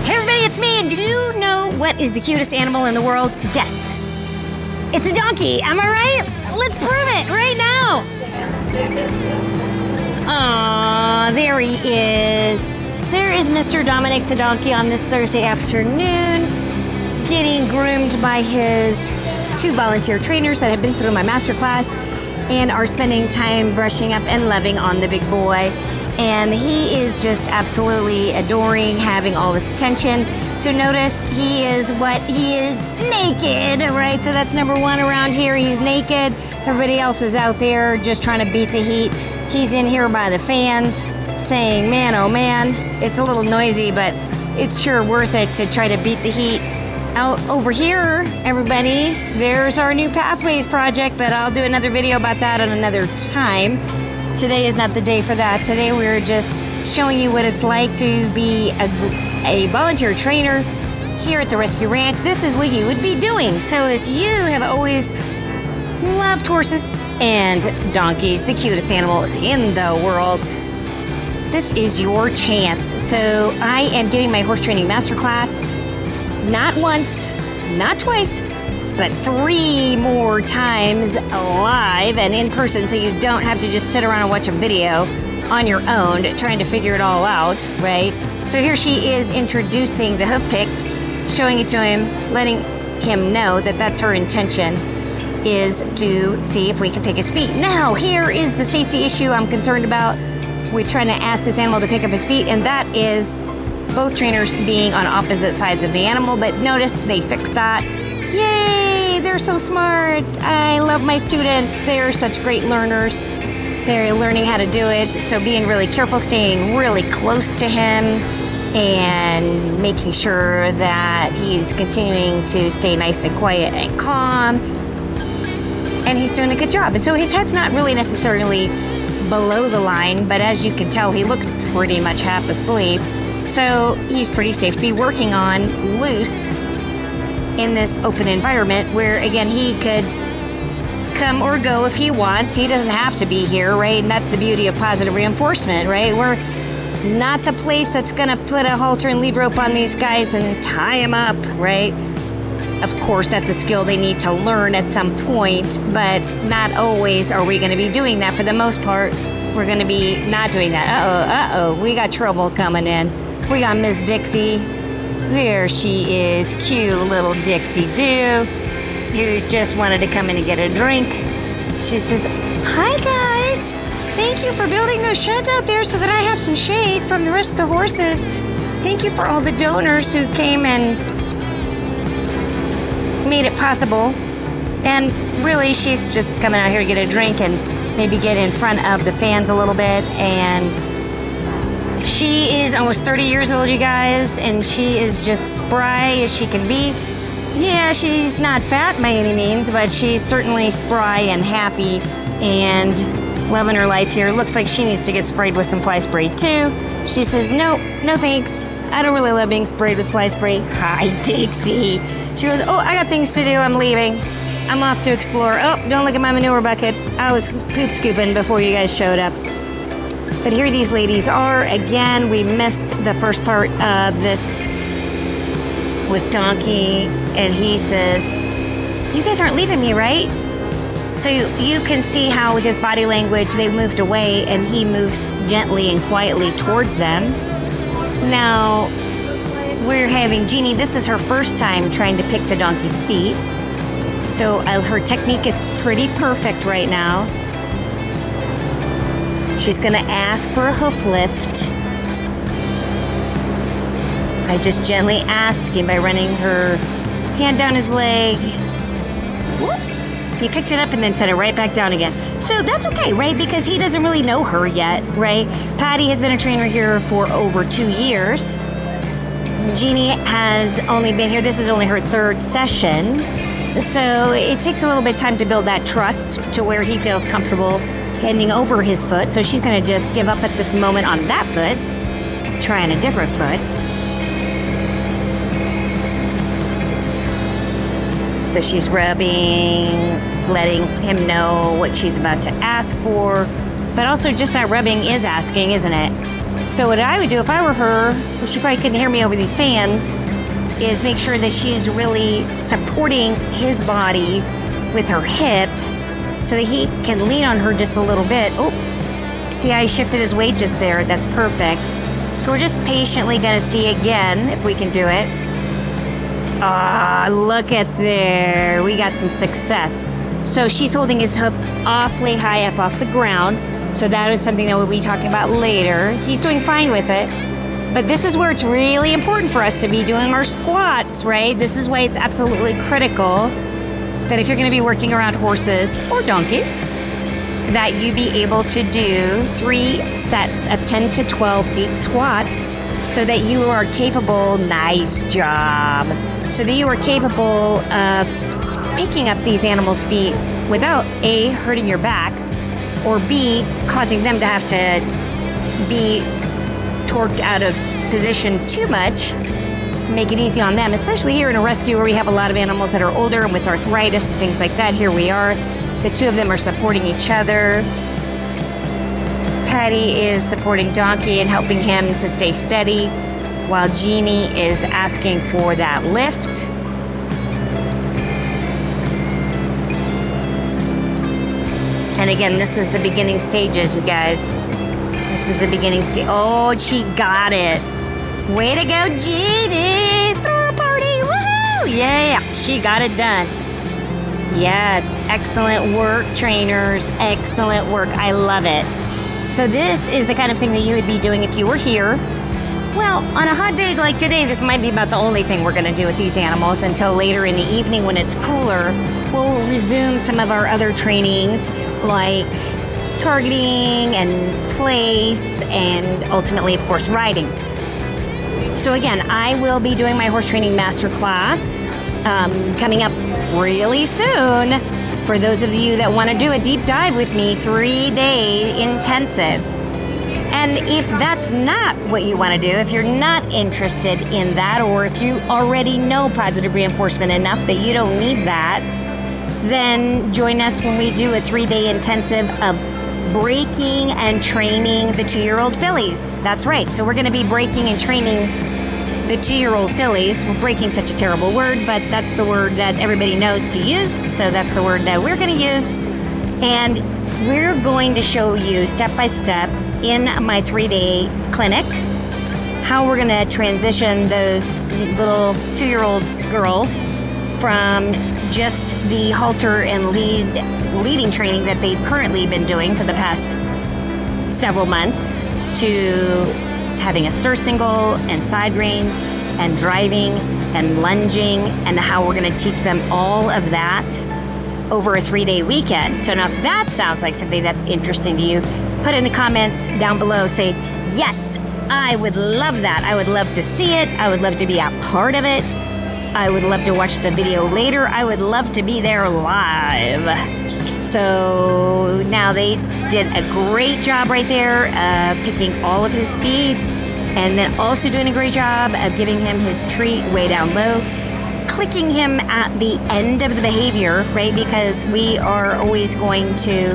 Hey everybody, it's me, and do you know what is the cutest animal in the world? Guess. It's a donkey, am I right? Let's prove it right now! Aww, there he is. There is Mr. Dominic the donkey on this Thursday afternoon, getting groomed by his 2 volunteer trainers that have been through my masterclass and are spending time brushing up and loving on the big boy. And he is just absolutely adoring having all this attention. So notice he is naked, right? So that's number 1 around here. He's naked. Everybody else is out there just trying to beat the heat. He's in here by the fans saying, man, oh man, it's a little noisy, but it's sure worth it to try to beat the heat. Out over here, everybody, there's our new Pathways project, but I'll do another video about that at another time. Today is not the day for that. Today we're just showing you what it's like to be a volunteer trainer here at the Rescue Ranch. This is what you would be doing. So if you have always loved horses and donkeys, the cutest animals in the world, this is your chance. So I am giving my horse training masterclass not once, not twice, but 3 more times live and in person, so you don't have to just sit around and watch a video on your own trying to figure it all out, right? So here she is introducing the hoof pick, showing it to him, letting him know that that's her intention, is to see if we can pick his feet. Now, here is the safety issue I'm concerned about. We're trying to ask this animal to pick up his feet, and that is both trainers being on opposite sides of the animal, but notice they fixed that. Yay, they're so smart. I love my students. They're such great learners. They're learning how to do it. So being really careful, staying really close to him and making sure that he's continuing to stay nice and quiet and calm. And he's doing a good job. And so his head's not really necessarily below the line, but as you can tell, he looks pretty much half asleep. So he's pretty safe to be working on loose in this open environment where, again, he could come or go if he wants. He doesn't have to be here, right? And that's the beauty of positive reinforcement, right? We're not the place that's going to put a halter and lead rope on these guys and tie them up, right? Of course, that's a skill they need to learn at some point, but not always are we going to be doing that. For the most part, we're going to be not doing that. Uh-oh, we got trouble coming in. We got Miss Dixie. There she is, cute little Dixie Doo, who's just wanted to come in and get a drink. She says, hi guys, thank you for building those sheds out there so that I have some shade from the rest of the horses. Thank you for all the donors who came and made it possible. And really, she's just coming out here to get a drink and maybe get in front of the fans a little bit. And she is almost 30 years old, you guys, and she is just spry as she can be. Yeah, she's not fat by any means, but she's certainly spry and happy and loving her life here. Looks like she needs to get sprayed with some fly spray too. She says, no thanks. I don't really love being sprayed with fly spray. Hi, Dixie. She goes, oh, I got things to do. I'm leaving. I'm off to explore. Oh, don't look at my manure bucket. I was poop scooping before you guys showed up. But here these ladies are. Again, we missed the first part of this with Donkey, and he says, you guys aren't leaving me, right? So you can see how with his body language, they moved away, and he moved gently and quietly towards them. Now, we're having Jeannie, this is her first time trying to pick the donkey's feet. So her technique is pretty perfect right now. She's going to ask for a hoof lift. I just gently ask him by running her hand down his leg. Whoop. He picked it up and then set it right back down again. So that's okay, right? Because he doesn't really know her yet, right? Patty has been a trainer here for over 2 years. Jeannie has only been here, this is only her 3rd session. So it takes a little bit of time to build that trust to where he feels comfortable handing over his foot. So she's going to just give up at this moment on that foot, try on a different foot. So she's rubbing, letting him know what she's about to ask for. But also just that rubbing is asking, isn't it? So what I would do if I were her, which she probably couldn't hear me over these fans, is make sure that she's really supporting his body with her hip so that he can lean on her just a little bit. Oh, see how he shifted his weight just there? That's perfect. So we're just patiently going to see again if we can do it. Ah, look at there. We got some success. So she's holding his hoof awfully high up off the ground. So that is something that we'll be talking about later. He's doing fine with it. But this is where it's really important for us to be doing our squats, right? This is why it's absolutely critical that if you're going to be working around horses or donkeys, that you be able to do 3 sets of 10 to 12 deep squats so that you are capable, nice job, so that you are capable of picking up these animals' feet without A, hurting your back, or B, causing them to have to be torqued out of position too much. Make it easy on them, especially here in a rescue where we have a lot of animals that are older and with arthritis and things like that. Here we are. The two of them are supporting each other. Patty is supporting Donkey and helping him to stay steady, while Jeannie is asking for that lift. And again, this is the beginning stages, you guys. This is the beginning stage. Oh, she got it. Way to go, Jeannie! Throw a party! Woohoo! Yeah, she got it done. Yes, excellent work, trainers. Excellent work. I love it. So this is the kind of thing that you would be doing if you were here. Well, on a hot day like today, this might be about the only thing we're going to do with these animals until later in the evening when it's cooler. We'll resume some of our other trainings like targeting and place and ultimately, of course, riding. So again, I will be doing my horse training masterclass coming up really soon. For those of you that want to do a deep dive with me, 3-day intensive. And if that's not what you want to do, if you're not interested in that, or if you already know positive reinforcement enough that you don't need that, then join us when we do a 3-day intensive of breaking and training the 2-year-old fillies. That's right. So we're going to be breaking and training the 2-year-old fillies. We're breaking such a terrible word, but that's the word that everybody knows to use. So that's the word that we're going to use. And we're going to show you step by step in my 3-day clinic how we're going to transition those little 2-year-old girls from just the halter and leading training that they've currently been doing for the past several months to having a surcingle and side reins and driving and lunging, and how we're going to teach them all of that over a 3-day weekend. So now if that sounds like something that's interesting to you, put in the comments down below, say, yes, I would love that. I would love to see it. I would love to be a part of it. I would love to watch the video later. I would love to be there live. So now they did a great job right there picking all of his feet, and then also doing a great job of giving him his treat way down low, clicking him at the end of the behavior, right? Because we are always going to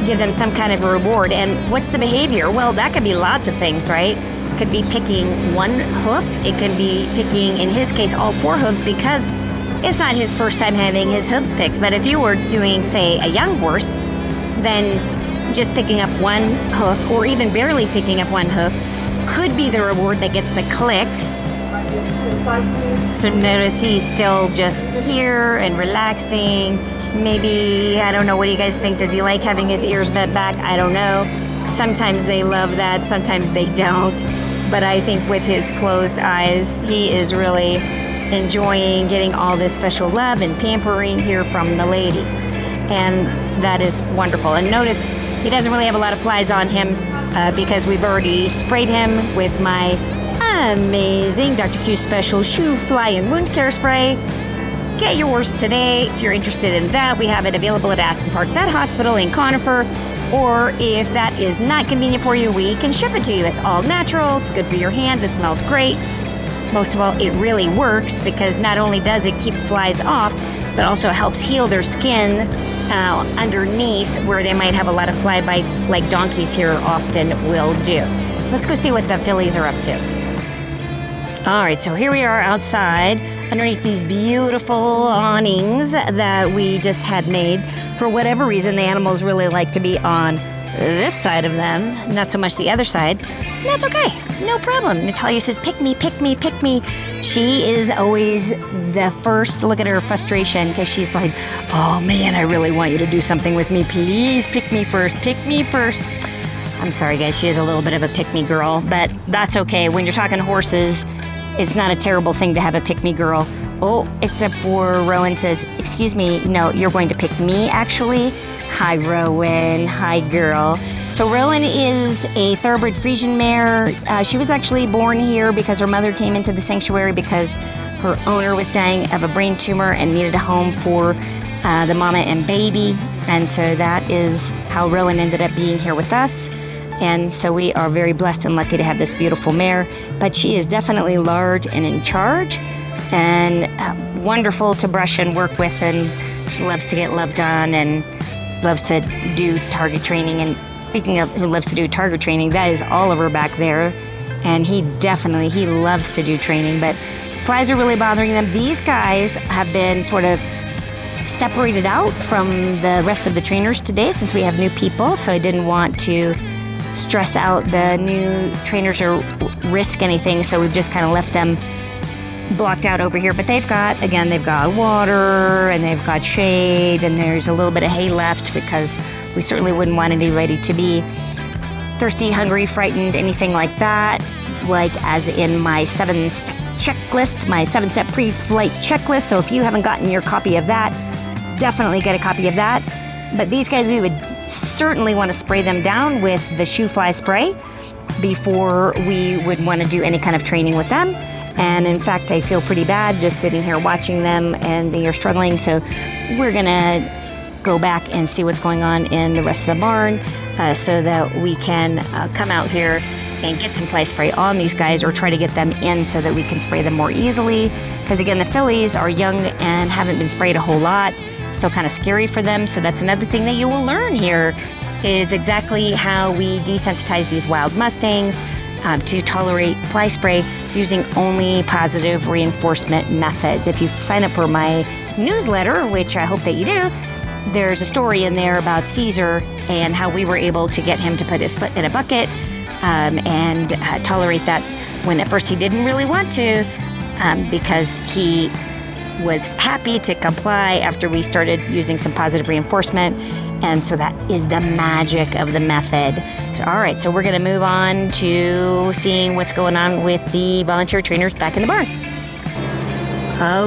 give them some kind of a reward. And what's the behavior? Well, that could be lots of things, right? It could be picking one hoof. It could be picking, in his case, all 4 hooves, because it's not his first time having his hooves picked. But if you were doing, say, a young horse, then just picking up one hoof, or even barely picking up one hoof, could be the reward that gets the click. So notice he's still just here and relaxing. Maybe, I don't know, what do you guys think? Does he like having his ears bent back? I don't know. Sometimes they love that, sometimes they don't. But I think with his closed eyes, he is really enjoying getting all this special love and pampering here from the ladies. And that is wonderful. And notice he doesn't really have a lot of flies on him because we've already sprayed him with my amazing DrQ's special shoe, fly, and wound care spray. Get yours today if you're interested in that. We have it available at Aspen Park Vet Hospital in Conifer. Or if that is not convenient for you, we can ship it to you. It's all natural. It's good for your hands. It smells great. Most of all, it really works because not only does it keep flies off, but also helps heal their skin underneath where they might have a lot of fly bites like donkeys here often will do. let's go see what the fillies are up to. All right, so here we are outside underneath these beautiful awnings that we just had made. For whatever reason, the animals really like to be on this side of them, not so much the other side. That's okay, no problem. Natalia says, pick me, pick me, pick me. She is always the first. Look at her frustration, because she's like, oh man, I really want you to do something with me. Please pick me first, pick me first. I'm sorry guys, she is a little bit of a pick me girl, but that's okay. When you're talking horses, it's not a terrible thing to have a pick me girl. Oh, except for Rowan says, excuse me, no, you're going to pick me actually. Hi, Rowan. Hi, girl. So Rowan is a thoroughbred Frisian mare. She was actually born here because her mother came into the sanctuary because her owner was dying of a brain tumor and needed a home for the mama and baby. And so that is how Rowan ended up being here with us. And so we are very blessed and lucky to have this beautiful mare. But she is definitely large and in charge and wonderful to brush and work with. And she loves to get loved on and loves to do target training. And speaking of who loves to do target training, that is Oliver back there. And he loves to do training, but flies are really bothering them. These guys have been sort of separated out from the rest of the trainers today since we have new people. So I didn't want to stress out the new trainers or risk anything. So we've just kind of left them blocked out over here, but they've got water and they've got shade and there's a little bit of hay left because we certainly wouldn't want anybody to be thirsty, hungry, frightened, anything like that. Like as in my 7-step checklist, my 7-step pre-flight checklist. So if you haven't gotten your copy of that, definitely get a copy of that. But these guys, we would certainly want to spray them down with the shoo fly spray before we would want to do any kind of training with them. And in fact, I feel pretty bad just sitting here watching them and they are struggling. So we're going to go back and see what's going on in the rest of the barn so that we can come out here and get some fly spray on these guys or try to get them in so that we can spray them more easily. Because again, the fillies are young and haven't been sprayed a whole lot. Still kind of scary for them. So that's another thing that you will learn here is exactly how we desensitize these wild Mustangs to tolerate fly spray using only positive reinforcement methods. If you sign up for my newsletter, which I hope that you do, there's a story in there about Cesar and how we were able to get him to put his foot in a bucket and tolerate that when at first he didn't really want to because he was happy to comply after we started using some positive reinforcement. And so that is the magic of the method. So, all right, so we're going to move on to seeing what's going on with the volunteer trainers back in the barn.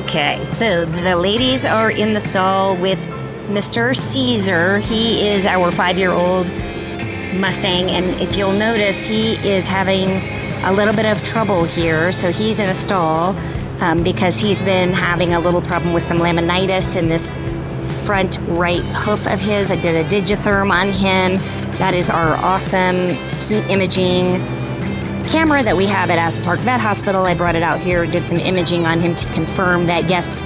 Okay, so the ladies are in the stall with Mr. Cesar. He is our 5-year-old Mustang, and if you'll notice, he is having a little bit of trouble here. So he's in a stall because he's been having a little problem with some laminitis in this front right hoof of his. I did a digitherm on him. That is our awesome heat imaging camera that we have at Aspen Park Vet Hospital. I brought it out here, did some imaging on him to confirm that yes,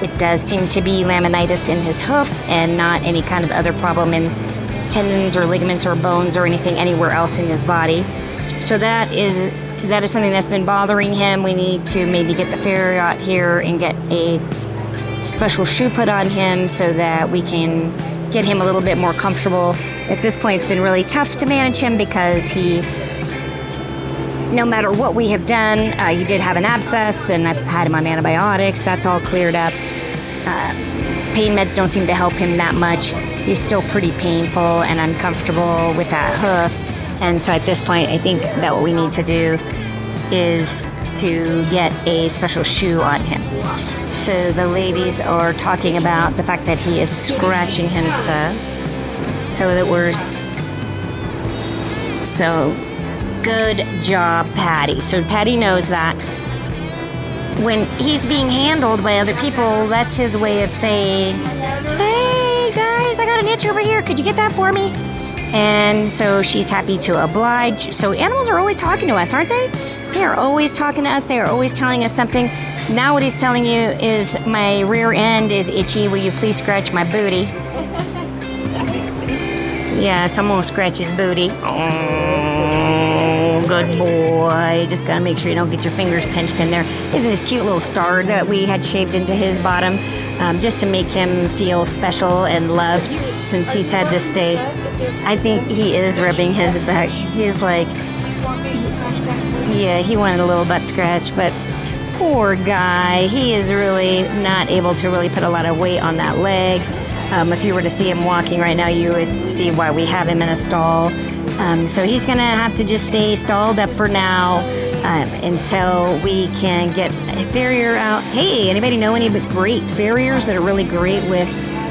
it does seem to be laminitis in his hoof and not any kind of other problem in tendons or ligaments or bones or anything anywhere else in his body. So that is something that's been bothering him. We need to maybe get the ferry out here and get a special shoe put on him so that we can get him a little bit more comfortable. At this point, it's been really tough to manage him because no matter what we have done, he did have an abscess and I've had him on antibiotics. That's all cleared up. Pain meds don't seem to help him that much. He's still pretty painful and uncomfortable with that hoof. And so at this point, I think that what we need to do is to get a special shoe on him. So the ladies are talking about the fact that he is scratching himself. So good job, Patty. So Patty knows that when he's being handled by other people, that's his way of saying, hey guys, I got an itch over here. Could you get that for me? And so she's happy to oblige. So animals are always talking to us, aren't they? They are always talking to us. They are always telling us something. Now what he's telling you is my rear end is itchy. Will you please scratch my booty? Yeah, someone will scratch his booty. Oh. good boy. Just gotta make sure you don't get your fingers pinched in there. Isn't this cute little star that we had shaved into his bottom, just to make him feel special and loved since he's had to stay. I think he is rubbing his back. He's like, yeah, he wanted a little butt scratch, but poor guy. He is really not able to really put a lot of weight on that leg. If you were to see him walking right now, you would see why we have him in a stall. So he's going to have to just stay stalled up for now until we can get a farrier out. Hey, anybody know any great farriers that are really great with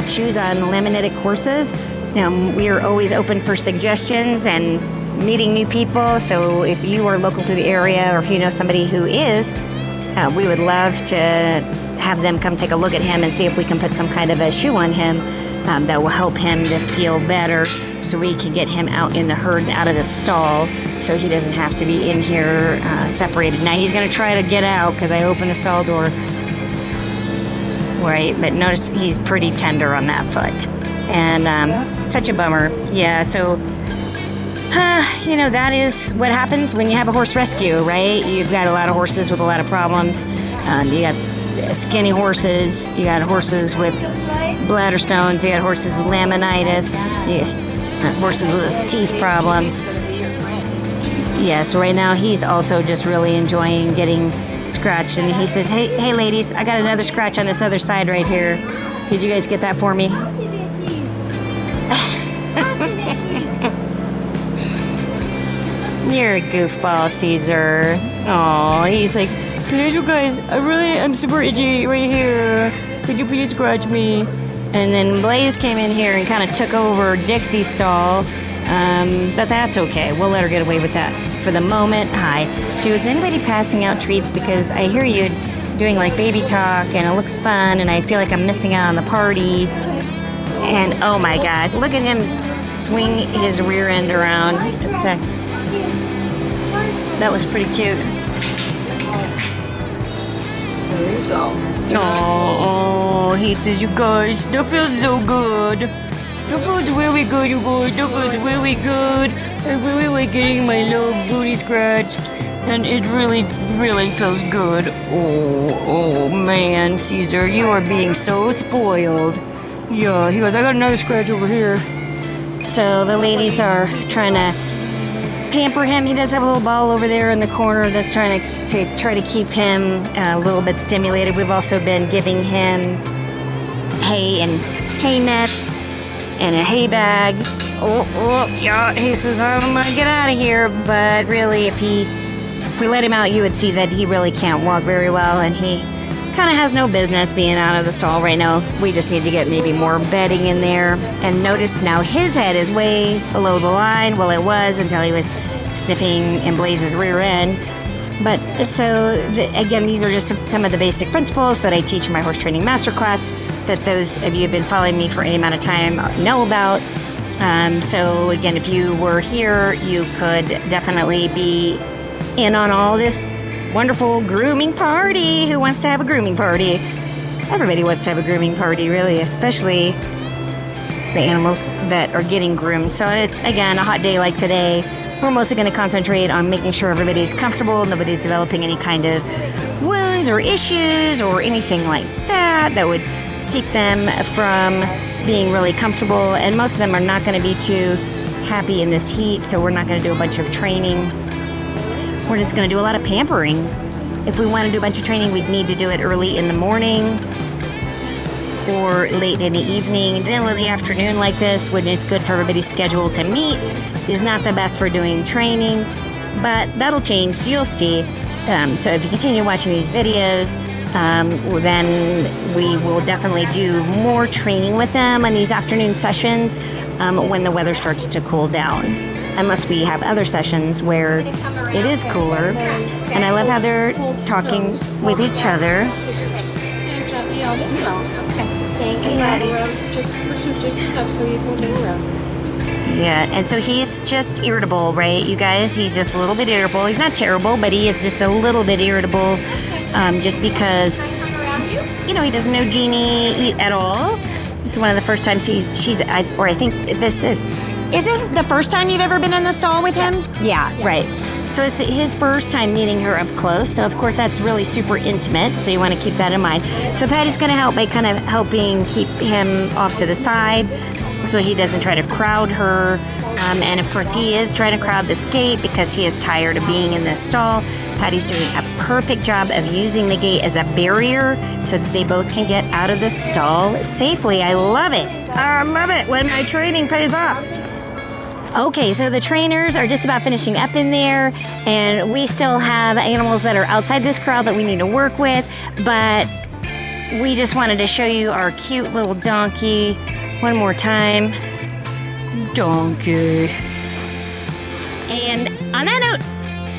shoes on laminated horses? We are always open for suggestions and meeting new people. So if you are local to the area or if you know somebody who is, we would love to have them come take a look at him and see if we can put some kind of a shoe on him that will help him to feel better so we can get him out in the herd and out of the stall so he doesn't have to be in here separated. Now he's going to try to get out because I opened the stall door. Right, but notice he's pretty tender on that foot. And such a bummer. Yeah, so that is what happens when you have a horse rescue, right? You've got a lot of horses with a lot of problems. You got skinny horses, you got horses with bladder stones, you got horses with laminitis, you got horses with teeth problems. Yeah, so right now he's also just really enjoying getting scratched, and he says, hey ladies, I got another scratch on this other side right here. Could you guys get that for me? You're a goofball, Cesar. Oh, he's like, please, you guys, I'm super itchy right here. Could you please scratch me? And then Blaze came in here and kind of took over Dixie's stall. But that's okay. We'll let her get away with that for the moment. Hi. She was, anybody passing out treats? Because I hear you doing like baby talk and it looks fun and I feel like I'm missing out on the party. And oh my gosh, look at him swing his rear end around. In fact, that was pretty cute. There you go. Oh, he says, you guys, that feels so good. That feels really good, you guys. That feels really good. I really like getting my little booty scratched. And it really, really feels good. Oh, man, Cesar, you are being so spoiled. Yeah, he goes, I got another scratch over here. So the ladies are trying to pamper him. He does have a little ball over there in the corner that's trying to try to keep him a little bit stimulated. We've also been giving him hay and hay nets and a hay bag. Yeah, he says, I'm gonna get out of here. But really, if we let him out, you would see that he really can't walk very well, and he kind of has no business being out of the stall right now. We just need to get maybe more bedding in there. And notice now his head is way below the line. Well, it was until he was sniffing in Blaze's rear end. But so, again, these are just some of the basic principles that I teach in my horse training masterclass that those of you who have been following me for any amount of time know about. So, again, if you were here, you could definitely be in on all this wonderful grooming party. Who wants to have a grooming party? Everybody wants to have a grooming party, really, especially the animals that are getting groomed. So again, a hot day like today, we're mostly going to concentrate on making sure everybody's comfortable, nobody's developing any kind of wounds or issues or anything like that that would keep them from being really comfortable. And most of them are not going to be too happy in this heat, so we're not going to do a bunch of training. We're just going to do a lot of pampering. If we want to do a bunch of training, we'd need to do it early in the morning or late in the evening. Middle of the afternoon like this, when it's good for everybody's schedule to meet, is not the best for doing training, but that'll change. You'll see. So if you continue watching these videos, then we will definitely do more training with them on these afternoon sessions when the weather starts to cool down. Unless we have other sessions where it is cooler. And I love how they're talking with each other. Thank you. Just push it just enough so you can get around. Yeah, and so he's just irritable, right, you guys? He's just a little bit irritable. He's not terrible, but he is just a little bit irritable just because, he doesn't know Jeannie at all. This is one of the first times I think this is Is it the first time you've ever been in the stall with him? Yeah, right. So it's his first time meeting her up close. So of course that's really super intimate. So you want to keep that in mind. So Patty's going to help by kind of helping keep him off to the side so he doesn't try to crowd her. And of course he is trying to crowd this gate because he is tired of being in this stall. Patty's doing a perfect job of using the gate as a barrier so that they both can get out of the stall safely. I love it. I love it when my training pays off. Okay, so the trainers are just about finishing up in there, and we still have animals that are outside this crowd that we need to work with, but we just wanted to show you our cute little donkey one more time. Donkey. And on that note,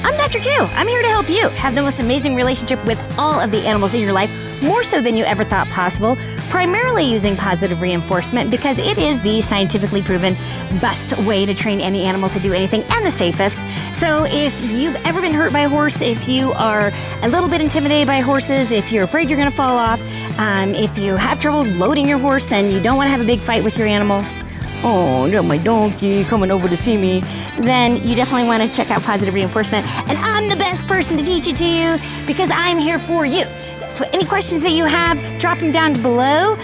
I'm Dr. Q. I'm here to help you have the most amazing relationship with all of the animals in your life, more so than you ever thought possible, primarily using positive reinforcement because it is the scientifically proven best way to train any animal to do anything and the safest. So if you've ever been hurt by a horse, if you are a little bit intimidated by horses, if you're afraid you're going to fall off, if you have trouble loading your horse and you don't want to have a big fight with your animals, oh, no, my donkey coming over to see me, then you definitely want to check out positive reinforcement. And I'm the best person to teach it to you because I'm here for you. So any questions that you have, drop them down below.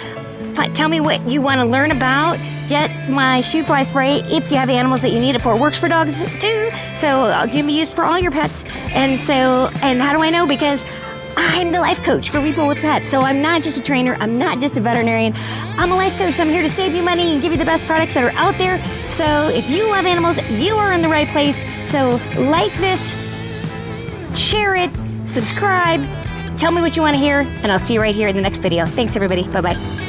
Tell me what you want to learn about. Get my shoe fly spray if you have animals that you need it for. It works for dogs too. So it can be used for all your pets. And how do I know? Because I'm the life coach for people with pets. So I'm not just a trainer. I'm not just a veterinarian. I'm a life coach. So I'm here to save you money and give you the best products that are out there. So if you love animals, you are in the right place. So like this, share it, subscribe, tell me what you want to hear, and I'll see you right here in the next video. Thanks, everybody. Bye-bye.